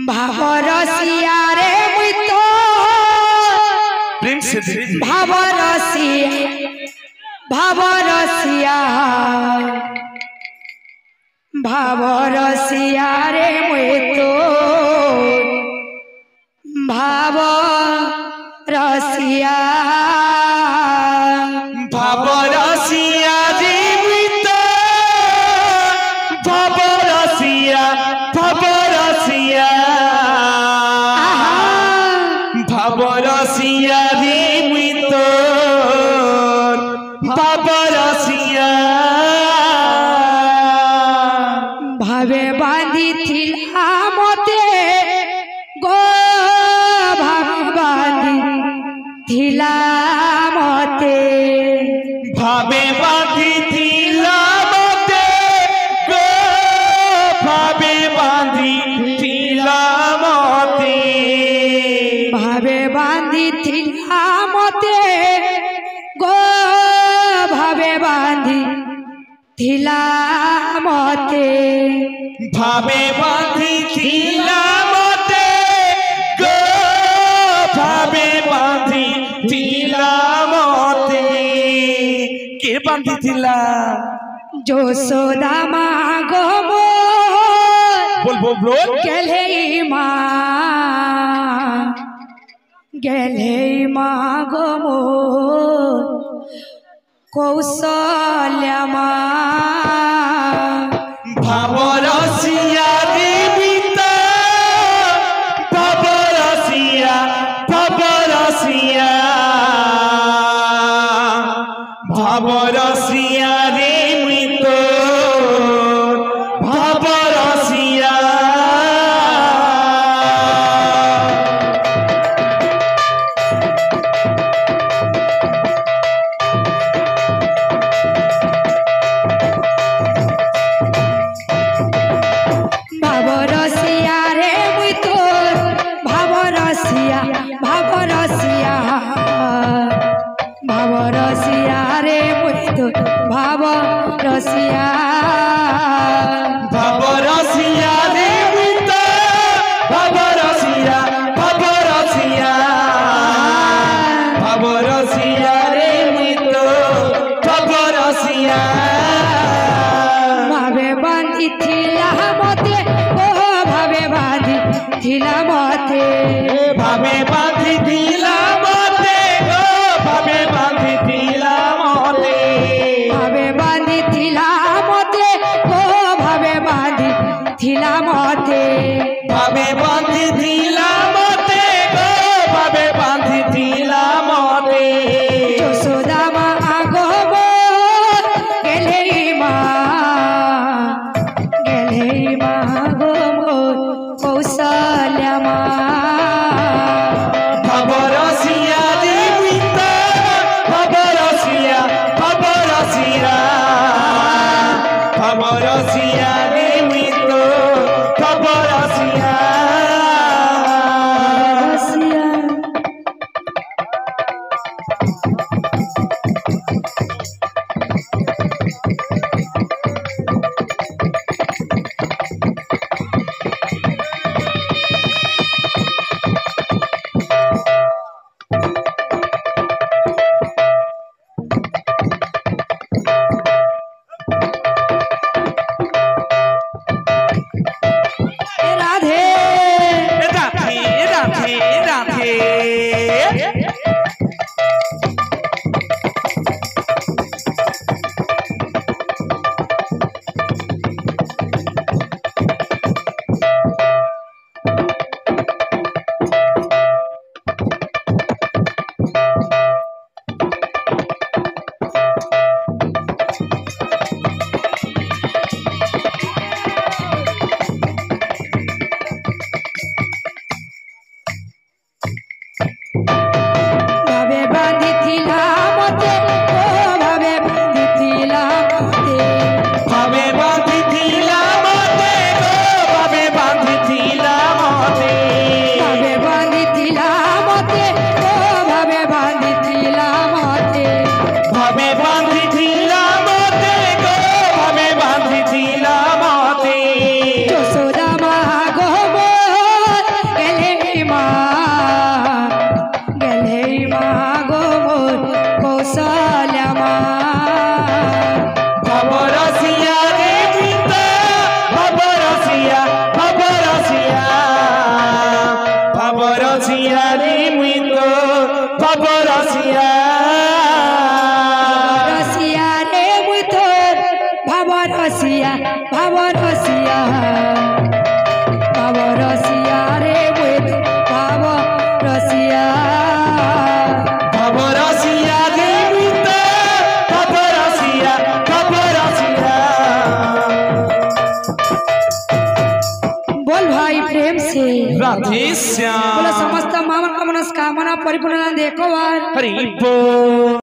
भावरसिया रे मुई तो प्रेम से भावरसिया भावरसिया रे मुई तो भावरसिया भावरसिया रे मुई तो भावरसिया भावरसिया भावरसिया रे मुई तो भावरसिया भावे बांधी थिला मते गो भावे बांधी थिला मते भावे बांधी थिला मते गो भावे बांधी थिला मते भावे बांधी थिला मते गो भावे बांधी थिला मते भावे बांधी थिला मते गो भावे बांधी थिला मते के बांधी थिला যশোদা মা গো बोल बोल बोल গেলে মা গো কৌশল্যা মা भावरसिया रे बीता भावरसिया भावरसिया भावरसिया रे मृतो भावरसिया ভাবরসিয়া রে মুই তোর ভাবরসিয়া ভাবরসিয়া ভাবরসিয়া রে মুই তোর ভাবরসিয়া भावरसिया रे बीता भावरसिया भावरसिया भावरसिया रे मृतो भावरसिया भावे बांधी थिला मते ओ भावे बांधी थिला मते भावे बांधी थिला मते गो भावे बांधी थिला मते भावे बांधी थिला मते ओ भावे बांधी थिला मते भावे बांधी थिला मते गो भावे बांधी थिला मते যশোদা মা গো গেলে মা গো কৌশল্যা মা भावरसिया रे बीता भावरसिया भावरसिया भावरसिया रे मृतो भावरसिया रसिया रे मुई भाव रसिया भवरसिया रे मुई तो भवरसिया बोल भाई प्रेम से राधे श्याम बोला समस्त मामन का मनस्कामना परिपूर्ण देखो भाई हरि बोल।